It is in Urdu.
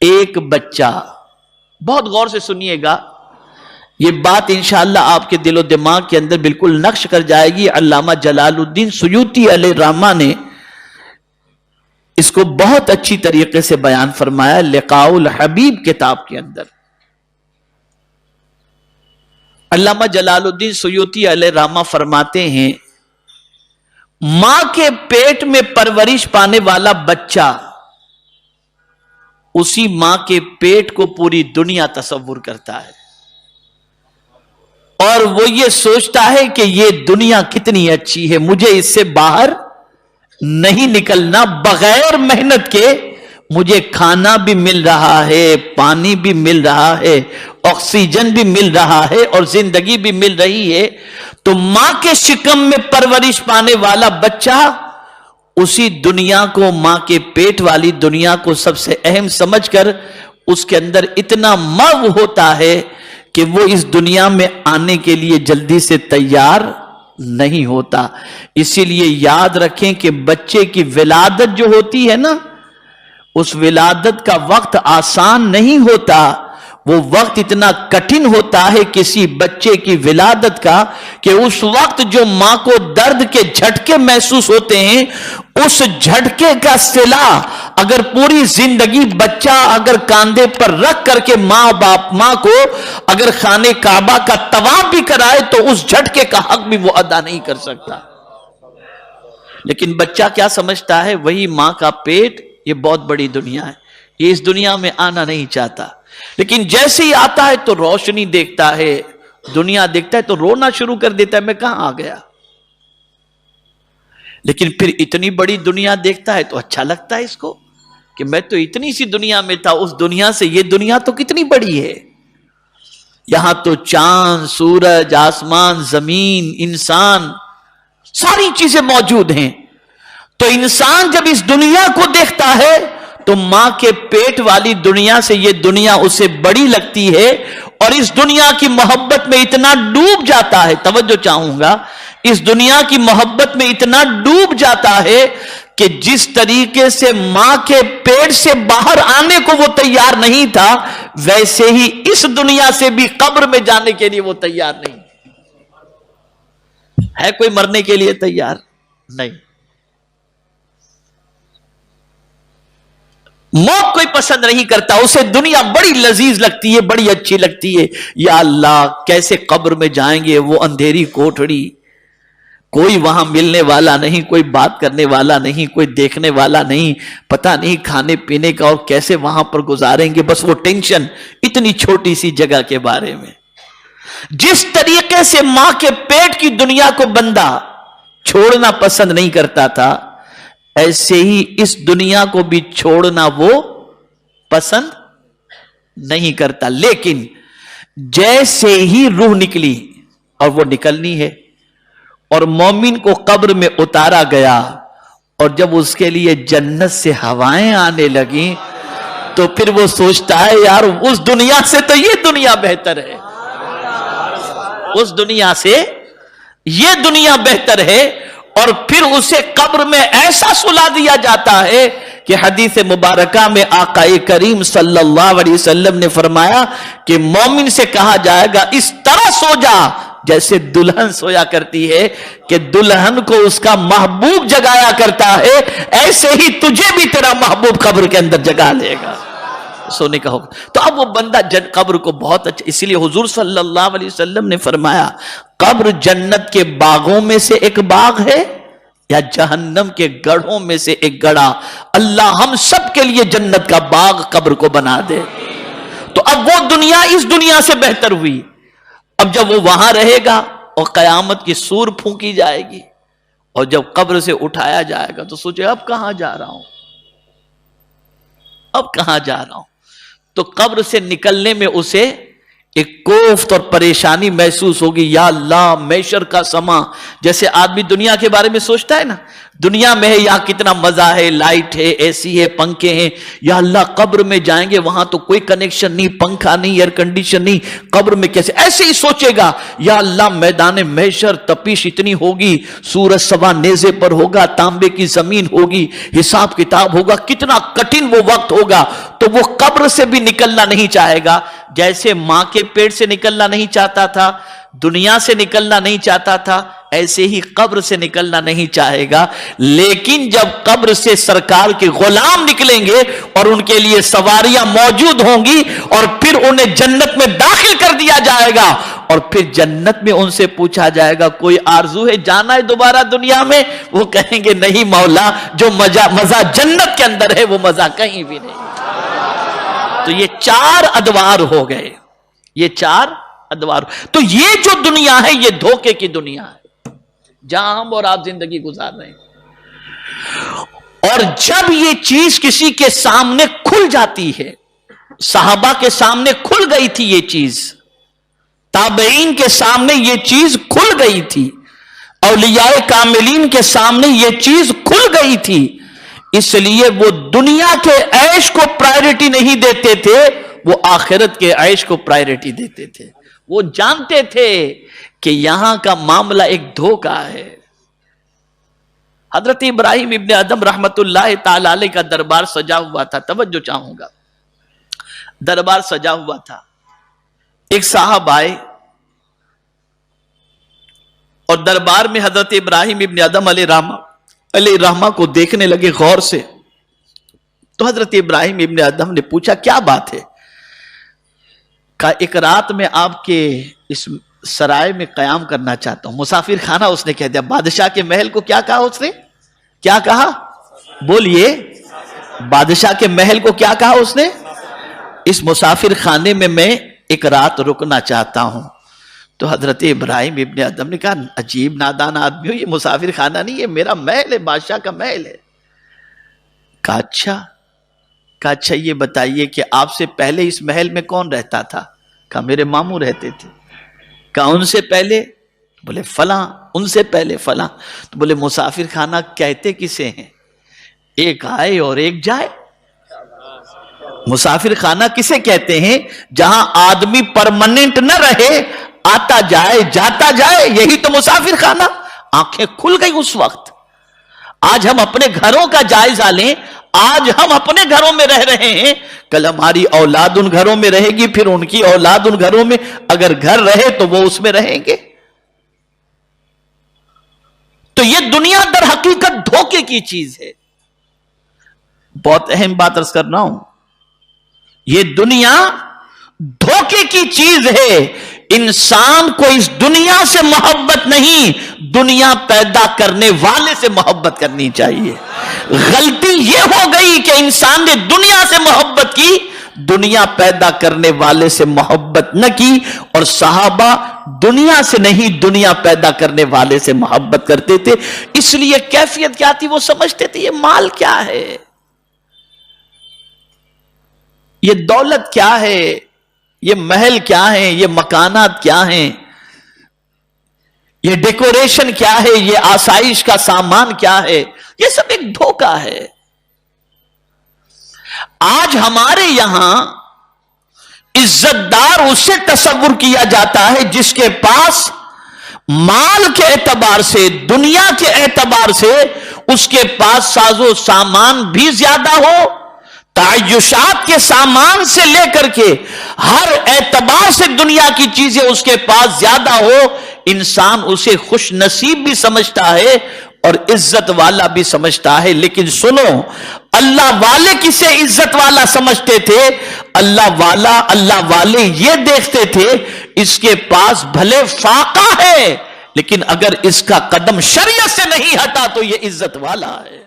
ایک بچہ، بہت غور سے سنیے گا، یہ بات انشاءاللہ آپ کے دل و دماغ کے اندر بالکل نقش کر جائے گی۔ علامہ جلال الدین سیوطی علیہ الرحمہ نے اس کو بہت اچھی طریقے سے بیان فرمایا لقاء الحبیب کتاب کے اندر۔ علامہ جلال الدین سیوطی علیہ الرحمہ فرماتے ہیں، ماں کے پیٹ میں پرورش پانے والا بچہ اسی ماں کے پیٹ کو پوری دنیا تصور کرتا ہے، اور وہ یہ سوچتا ہے کہ یہ دنیا کتنی اچھی ہے، مجھے اس سے باہر نہیں نکلنا، بغیر محنت کے مجھے کھانا بھی مل رہا ہے، پانی بھی مل رہا ہے، آکسیجن بھی مل رہا ہے، اور زندگی بھی مل رہی ہے۔ تو ماں کے شکم میں پرورش پانے والا بچہ اسی دنیا کو، ماں کے پیٹ والی دنیا کو سب سے اہم سمجھ کر اس کے اندر اتنا مرو ہوتا ہے کہ وہ اس دنیا میں آنے کے لیے جلدی سے تیار نہیں ہوتا۔ اسی لیے یاد رکھیں کہ بچے کی ولادت جو ہوتی ہے نا، اس ولادت کا وقت آسان نہیں ہوتا، وہ وقت اتنا کٹھن ہوتا ہے کسی بچے کی ولادت کا کہ اس وقت جو ماں کو درد کے جھٹکے محسوس ہوتے ہیں، اس جھٹکے کا صلہ اگر پوری زندگی بچہ اگر کاندھے پر رکھ کر کے ماں کو اگر خانے کعبہ کا طواف بھی کرائے تو اس جھٹکے کا حق بھی وہ ادا نہیں کر سکتا۔ لیکن بچہ کیا سمجھتا ہے، وہی ماں کا پیٹ یہ بہت بڑی دنیا ہے، یہ اس دنیا میں آنا نہیں چاہتا، لیکن جیسے ہی آتا ہے تو روشنی دیکھتا ہے، دنیا دیکھتا ہے تو رونا شروع کر دیتا ہے، میں کہاں آ گیا۔ لیکن پھر اتنی بڑی دنیا دیکھتا ہے تو اچھا لگتا ہے اس کو کہ میں تو اتنی سی دنیا میں تھا، اس دنیا سے یہ دنیا تو کتنی بڑی ہے، یہاں تو چاند، سورج، آسمان، زمین، انسان، ساری چیزیں موجود ہیں۔ تو انسان جب اس دنیا کو دیکھتا ہے تو ماں کے پیٹ والی دنیا سے یہ دنیا اسے بڑی لگتی ہے، اور اس دنیا کی محبت میں اتنا ڈوب جاتا ہے، توجہ چاہوں گا، اس دنیا کی محبت میں اتنا ڈوب جاتا ہے کہ جس طریقے سے ماں کے پیٹ سے باہر آنے کو وہ تیار نہیں تھا، ویسے ہی اس دنیا سے بھی قبر میں جانے کے لیے وہ تیار نہیں ہے۔ کوئی مرنے کے لیے تیار نہیں، موت کوئی پسند نہیں کرتا، اسے دنیا بڑی لذیذ لگتی ہے، بڑی اچھی لگتی ہے۔ یا اللہ کیسے قبر میں جائیں گے، وہ اندھیری کوٹھڑی، کوئی وہاں ملنے والا نہیں، کوئی بات کرنے والا نہیں، کوئی دیکھنے والا نہیں، پتہ نہیں کھانے پینے کا اور کیسے وہاں پر گزاریں گے، بس وہ ٹینشن اتنی چھوٹی سی جگہ کے بارے میں۔ جس طریقے سے ماں کے پیٹ کی دنیا کو بندہ چھوڑنا پسند نہیں کرتا تھا، ایسے ہی اس دنیا کو بھی چھوڑنا وہ پسند نہیں کرتا۔ لیکن جیسے ہی روح نکلی، اور وہ نکلنی ہے، اور مومن کو قبر میں اتارا گیا، اور جب اس کے لیے جنت سے ہوائیں آنے لگیں تو پھر وہ سوچتا ہے یار اس دنیا سے تو یہ دنیا بہتر ہے، اس دنیا سے یہ دنیا بہتر ہے۔ اور پھر اسے قبر میں ایسا سلا دیا جاتا ہے کہ حدیث مبارکہ میں آقا کریم صلی اللہ علیہ وسلم نے فرمایا کہ مومن سے کہا جائے گا اس طرح سو جا جیسے دلہن سویا کرتی ہے، کہ دلہن کو اس کا محبوب جگایا کرتا ہے، ایسے ہی تجھے بھی تیرا محبوب قبر کے اندر جگا لے گا، سونے کا ہوگا۔ تو اب وہ بندہ قبر کو بہت اچھا، اسی لیے حضور صلی اللہ علیہ وسلم نے فرمایا قبر جنت کے باغوں میں سے ایک باغ ہے یا جہنم کے گڑھوں میں سے ایک گڑھا، اللہ ہم سب کے لیے جنت کا باغ قبر کو بنا دے۔ تو اب وہ دنیا اس دنیا سے بہتر ہوئی۔ اب جب وہ وہاں رہے گا اور قیامت کی سور پھونکی جائے گی، اور جب قبر سے اٹھایا جائے گا تو سوچے اب کہاں جا رہا ہوں، اب کہاں جا رہا ہوں۔ تو قبر سے نکلنے میں اسے ایک کوفت اور پریشانی محسوس ہوگی. یا اللہ محشر کا سما, جیسے آدمی دنیا کے بارے میں سوچتا ہے نا, دنیا میں ہے یہاں کتنا مزہ ہے, لائٹ ہے, اے سی ہے, پنکھے ہیں. یا اللہ قبر میں جائیں گے وہاں تو کوئی کنیکشن نہیں, پنکھا نہیں, ایئر کنڈیشن نہیں, قبر میں کیسے, ایسے ہی سوچے گا. یا اللہ میدان محشر تپش اتنی ہوگی, سورج سوا نیزے پر ہوگا, تانبے کی زمین ہوگی, حساب کتاب ہوگا, کتنا کٹھن وہ وقت ہوگا. تو وہ قبر سے بھی نکلنا نہیں چاہے گا, جیسے ماں کے پیٹ سے نکلنا نہیں چاہتا تھا, دنیا سے نکلنا نہیں چاہتا تھا, ایسے ہی قبر سے نکلنا نہیں چاہے گا. لیکن جب قبر سے سرکار کے غلام نکلیں گے اور ان کے لیے سواریاں موجود ہوں گی اور پھر انہیں جنت میں داخل کر دیا جائے گا, اور پھر جنت میں ان سے پوچھا جائے گا کوئی آرزو ہے جانا ہے دوبارہ دنیا میں؟ وہ کہیں گے نہیں مولا, جو مزہ جنت کے اندر ہے وہ مزہ کہیں بھی نہیں. تو یہ 4 ادوار ہو گئے, یہ 4 ادوار. تو یہ جو دنیا ہے یہ دھوکے کی دنیا ہے جہاں ہم اور آپ زندگی گزار رہے ہیں. اور جب یہ چیز کسی کے سامنے کھل جاتی ہے, صحابہ کے سامنے کھل گئی تھی یہ چیز, تابعین کے سامنے یہ چیز کھل گئی تھی, اولیاء کاملین کے سامنے یہ چیز کھل گئی تھی, اس لیے وہ دنیا کے عیش کو پرائیورٹی نہیں دیتے تھے, وہ آخرت کے عیش کو پرائیورٹی دیتے تھے. وہ جانتے تھے کہ یہاں کا معاملہ ایک دھوکہ ہے. حضرت ابراہیم ابن ادم رحمت اللہ تعالی علیہ کا دربار سجا ہوا تھا. توجہ چاہوں گا, دربار سجا ہوا تھا. ایک صاحب آئے اور دربار میں حضرت ابراہیم ابن ادم علیہ رحمہ کو دیکھنے لگے غور سے. تو حضرت ابراہیم ابن ادم نے پوچھا کیا بات ہے؟ کہا ایک رات میں آپ کے اس سرائے میں قیام کرنا چاہتا ہوں. مسافر خانہ اس نے کہہ دیا. بادشاہ کے محل کو کیا کہا اس نے؟ کیا کہا بولیے؟ بادشاہ کے محل کو کیا کہا اس نے؟ اس مسافر خانے میں میں ایک رات رکنا چاہتا ہوں. تو حضرت ابراہیم ابن ادم نے کہا عجیب نادان آدمی ہو, یہ مسافر خانہ نہیں, یہ میرا محل ہے, بادشاہ کا محل ہے. کہا اچھا یہ بتائیے کہ آپ سے پہلے اس محل میں کون رہتا تھا؟ کہا میرے ماموں رہتے تھے. کہا ان سے پہلے؟ بولے فلاں. ان سے پہلے فلاں. تو بولے مسافر خانہ کہتے کسے ہیں؟ ایک آئے اور ایک جائے. مسافر خانہ کسے کہتے ہیں؟ جہاں آدمی پرماننٹ نہ رہے, آتا جائے جاتا جائے, یہی تو مسافر خانہ. آنکھیں کھل گئی اس وقت. آج ہم اپنے گھروں کا جائزہ لیں, آج ہم اپنے گھروں میں رہ رہے ہیں, کل ہماری اولاد ان گھروں میں رہے گی, پھر ان کی اولاد ان گھروں میں, اگر گھر رہے تو وہ اس میں رہیں گے. تو یہ دنیا در حقیقت دھوکے کی چیز ہے. بہت اہم بات عرض کر رہا ہوں, یہ دنیا دھوکے کی چیز ہے. انسان کو اس دنیا سے محبت نہیں, دنیا پیدا کرنے والے سے محبت کرنی چاہیے. غلطی یہ ہو گئی کہ انسان نے دنیا سے محبت کی, دنیا پیدا کرنے والے سے محبت نہ کی. اور صحابہ دنیا سے نہیں, دنیا پیدا کرنے والے سے محبت کرتے تھے. اس لیے کیفیت کیا تھی وہ سمجھتے تھے, یہ مال کیا ہے, یہ دولت کیا ہے, یہ محل کیا ہے, یہ مکانات کیا ہیں, یہ ڈیکوریشن کیا ہے, یہ آسائش کا سامان کیا ہے, یہ سب ایک دھوکہ ہے. آج ہمارے یہاں عزت دار اسے تصور کیا جاتا ہے جس کے پاس مال کے اعتبار سے, دنیا کے اعتبار سے اس کے پاس ساز و سامان بھی زیادہ ہو, تعیشات کے سامان سے لے کر کے ہر اعتبار سے دنیا کی چیزیں اس کے پاس زیادہ ہو. انسان اسے خوش نصیب بھی سمجھتا ہے اور عزت والا بھی سمجھتا ہے. لیکن سنو, اللہ والے کسے عزت والا سمجھتے تھے؟ اللہ والے یہ دیکھتے تھے اس کے پاس بھلے فاقہ ہے, لیکن اگر اس کا قدم شریعت سے نہیں ہٹا تو یہ عزت والا ہے.